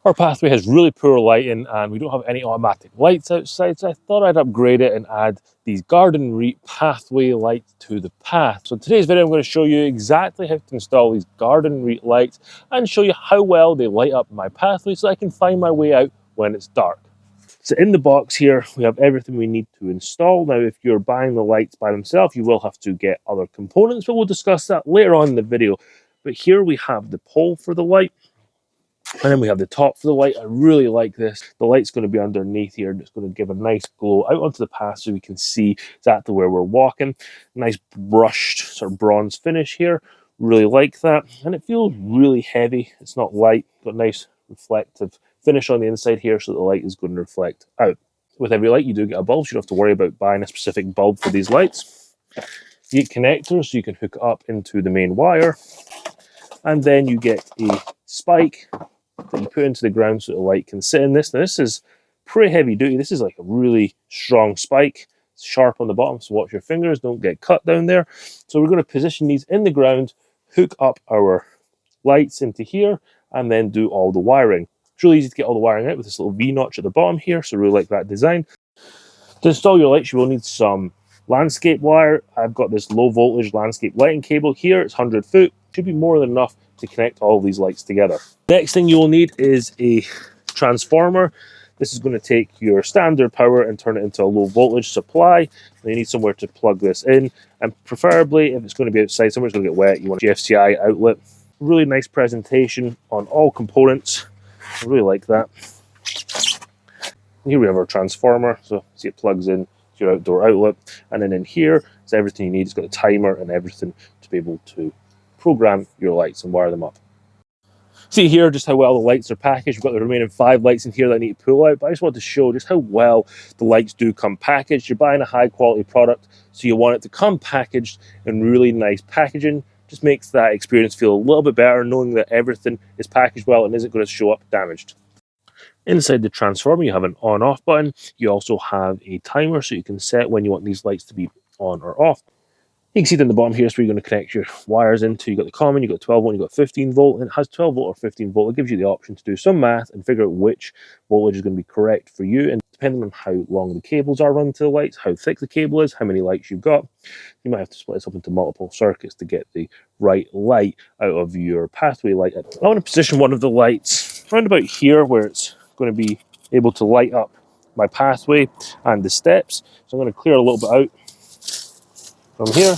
Our pathway has really poor lighting and we don't have any automatic lights outside, so I thought I'd upgrade it and add these Gardenreet Pathway lights to the path. So in today's video I'm going to show you exactly how to install these Gardenreet lights and show you how well they light up my pathway so I can find my way out when it's dark. So in the box here we have everything we need to install. Now if you're buying the lights by themselves you will have to get other components, but we'll discuss that later on in the video. But here we have the pole for the light. And then we have the top for the light. I really like this. The light's going to be underneath here and it's going to give a nice glow out onto the path so we can see exactly where we're walking. Nice brushed sort of bronze finish here. Really like that. And it feels really heavy. It's not light. Got a nice reflective finish on the inside here so the light is going to reflect out. With every light you do get a bulb, so you don't have to worry about buying a specific bulb for these lights. You get connectors so you can hook up into the main wire. And then you get a spike that you put into the ground so the light can sit in this. Now this is pretty heavy duty. This is like a really strong spike. It's sharp on the bottom, so watch your fingers, don't get cut down there. So we're going to position these in the ground, hook up our lights into here, and then do all the wiring. It's really easy to get all the wiring out with this little V-notch at the bottom here, so I really like that design. To install your lights, you will need some landscape wire. I've got this low voltage landscape lighting cable here. It's 100 foot. Should be more than enough to connect all these lights together. Next thing you will need is a transformer. This is going to take your standard power and turn it into a low voltage supply. And you need somewhere to plug this in, and preferably if it's going to be outside, somewhere it's going to get wet, you want a GFCI outlet. Really nice presentation on all components. I really like that. Here we have our transformer, so see it plugs in to your outdoor outlet, and then in here is everything you need. It's got a timer and everything to be able to program your lights and wire them up. See here just how well the lights are packaged. We've got the remaining 5 lights in here that I need to pull out, but I just want to show just how well the lights do come packaged. You're buying a high quality product, so you want it to come packaged in really nice packaging. Just makes that experience feel a little bit better, knowing that everything is packaged well and isn't going to show up damaged. Inside the transformer, you have an on-off button. You also have a timer, so you can set when you want these lights to be on or off. You can see down the bottom here is where you're going to connect your wires into. You've got the common, you've got 12 volt, you've got 15 volt, and it has 12 volt or 15 volt. It gives you the option to do some math and figure out which voltage is going to be correct for you. And depending on how long the cables are run to the lights, how thick the cable is, how many lights you've got, you might have to split this up into multiple circuits to get the right light out of your pathway light. I want to position one of the lights around about here where it's going to be able to light up my pathway and the steps. So I'm going to clear a little bit out from here.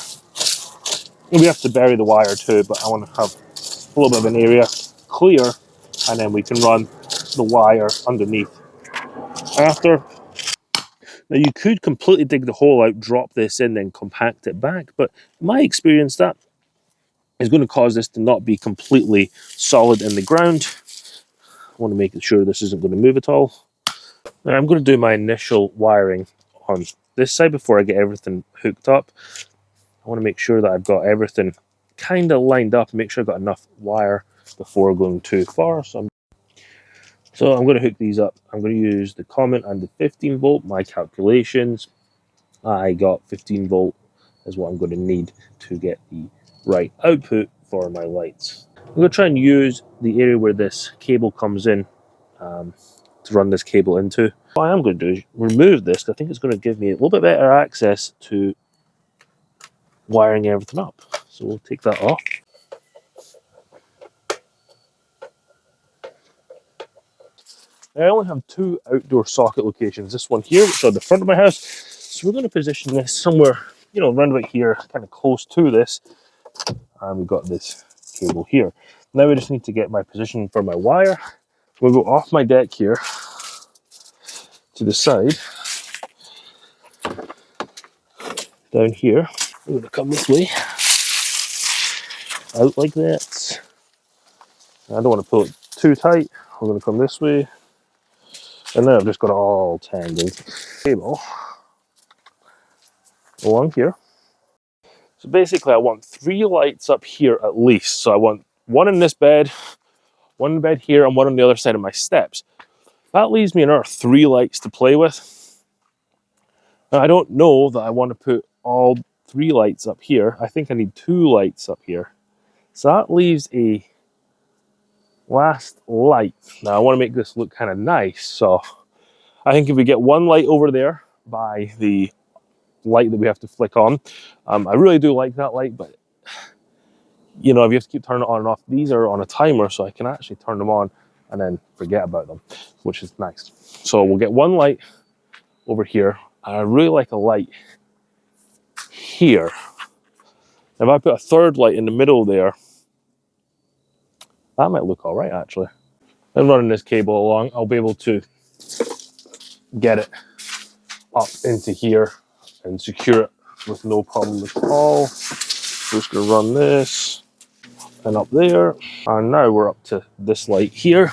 And we have to bury the wire too, but I want to have a little bit of an area clear, and then we can run the wire underneath after. Now you could completely dig the hole out, drop this in, then compact it back, but in my experience that is going to cause this to not be completely solid in the ground. I want to make sure this isn't going to move at all. Now I'm going to do my initial wiring on this side before I get everything hooked up. I want to make sure that I've got everything kind of lined up and make sure I've got enough wire before going too far. So I'm going to hook these up. I'm going to use the common and the 15 volt. My calculations, I got 15 volt is what I'm going to need to get the right output for my lights. I'm going to try and use the area where this cable comes in to run this cable into. What I am going to do is remove this, because I think it's going to give me a little bit better access to wiring everything up. So we'll take that off. I only have 2 outdoor socket locations. This one here, which is on the front of my house. So we're going to position this somewhere, around about here, kind of close to this. And we've got this cable here. Now we just need to get my position for my wire. We'll go off my deck here to the side. Down here. We're going to come this way. Out like that. I don't want to pull it too tight. We're going to come this way. And now I've just got it all tangled. Cable along here. So basically I want 3 lights up here at least. So I want one in this bed, one in the bed here, and one on the other side of my steps. That leaves me another 3 lights to play with. Now I don't know that I want to put all 3 lights up here. I think I need 2 lights up here. So that leaves a Last light. Now I want to make this look kind of nice, so I think if we get one light over there by the light that we have to flick on, I really do like that light, but you know, if you have to keep turning it on and off, these are on a timer, so I can actually turn them on and then forget about them, which is nice. So we'll get one light over here. I really like a light here. If I put a third light in the middle there, that might look all right, actually. And running this cable along, I'll be able to get it up into here and secure it with no problem at all. Just gonna run this and up there. And now we're up to this light here.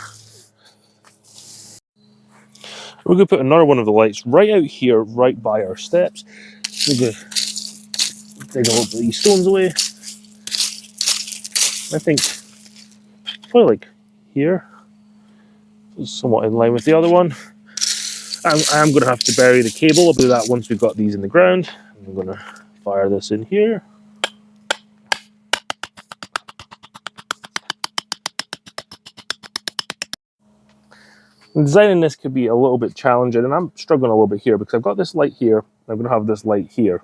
We're gonna put another one of the lights right out here, right by our steps. We're gonna dig a little bit of these stones away. I think probably like here. Somewhat in line with the other one. I'm going to have to bury the cable. I'll do that once we've got these in the ground. I'm going to fire this in here. And designing this could be a little bit challenging, and I'm struggling a little bit here because I've got this light here. I'm going to have this light here.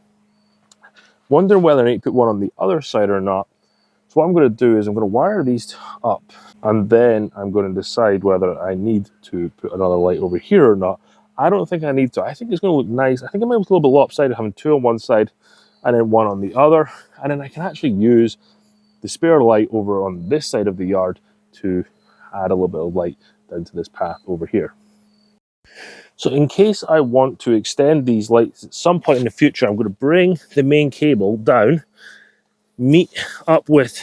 Wondering whether I need to put one on the other side or not. So what I'm going to do is I'm going to wire these up, and then I'm going to decide whether I need to put another light over here or not. I don't think I need to. I think it's going to look nice. I think it might look a little bit lopsided having two on one side and then one on the other. And then I can actually use the spare light over on this side of the yard to add a little bit of light down to this path over here. So in case I want to extend these lights at some point in the future, I'm going to bring the main cable down, meet up with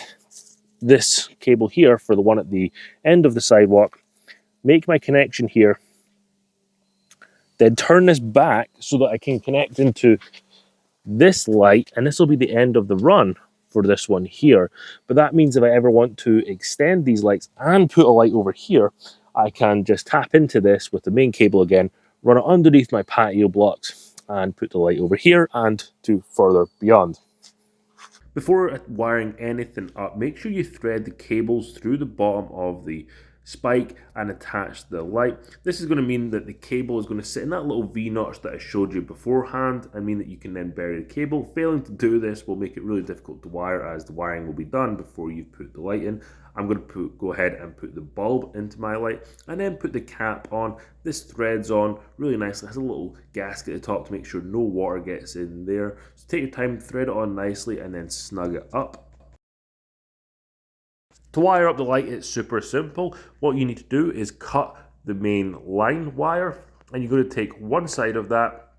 this cable here for the one at the end of the sidewalk, make my connection here, then turn this back so that I can connect into this light, and this will be the end of the run for this one here. But that means if I ever want to extend these lights and put a light over here, I can just tap into this with the main cable again, run it underneath my patio blocks and put the light over here and to further beyond. Before wiring anything up, make sure you thread the cables through the bottom of the spike and attach the light. This is going to mean that the cable is going to sit in that little V-notch that I showed you beforehand and mean that you can then bury the cable. Failing to do this will make it really difficult to wire, as the wiring will be done before you put the light in. I'm going to go ahead and put the bulb into my light and then put the cap on. This threads on really nicely. It has a little gasket at the top to make sure no water gets in there. So take your time, thread it on nicely and then snug it up. To wire up the light, it's super simple. What you need to do is cut the main line wire, and you're going to take one side of that,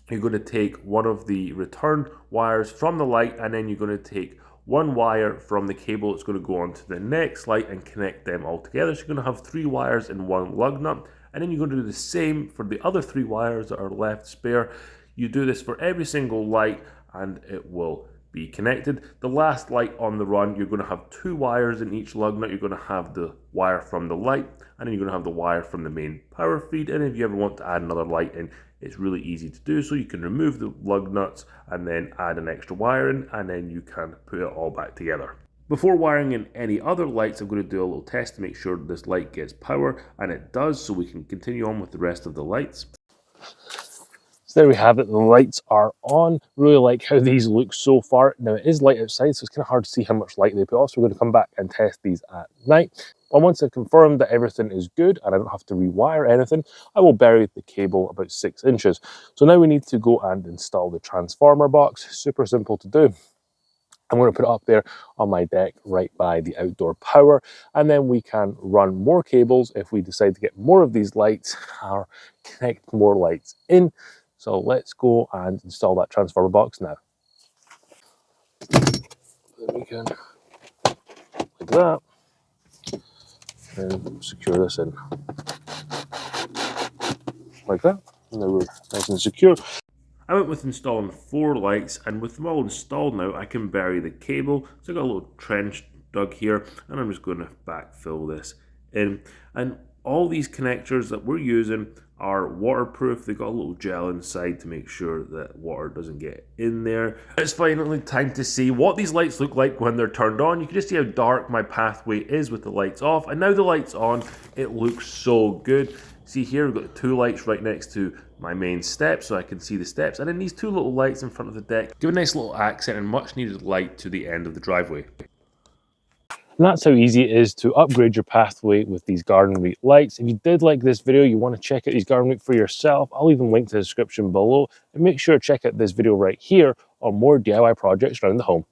you're going to take one of the return wires from the light, and then you're going to take one wire from the cable that's going to go on to the next light and connect them all together. So you're going to have 3 wires in one lug nut, and then you're going to do the same for the other 3 wires that are left spare. You do this for every single light and it will be connected. The last light on the run, you're going to have 2 wires in each lug nut. You're going to have the wire from the light, and then you're going to have the wire from the main power feed. And if you ever want to add another light in, it's really easy to do. So you can remove the lug nuts and then add an extra wire in, and then you can put it all back together. Before wiring in any other lights, I'm going to do a little test to make sure this light gets power, and it does, so we can continue on with the rest of the lights. So there we have it, the lights are on. Really like how these look so far. Now it is light outside, so it's kind of hard to see how much light they put off, so we're going to come back and test these at night. And once I've confirmed that everything is good and I don't have to rewire anything, I will bury the cable about 6 inches. So now we need to go and install the transformer box. Super simple to do. I'm going to put it up there on my deck right by the outdoor power, and then we can run more cables if we decide to get more of these lights or connect more lights in. So let's go and install that transformer box now. Then we can, like that, and secure this in like that. And now we're nice and secure. I went with installing 4 lights, and with them all installed now, I can bury the cable. So I got a little trench dug here, and I'm just going to backfill this in. And All these connectors that we're using are waterproof. They got a little gel inside to make sure that water doesn't get in there. It's finally time to see what these lights look like when they're turned on. You can just see how dark my pathway is with the lights off, and now the lights on, it looks so good. See here, we've got the two lights right next to my main steps so I can see the steps, and then these two little lights in front of the deck give a nice little accent and much needed light to the end of the driveway. And that's how easy it is to upgrade your pathway with these Gardenreet lights. If you did like this video, you want to check out these Gardenreet for yourself, I'll leave a link to the description below. And make sure to check out this video right here on more DIY projects around the home.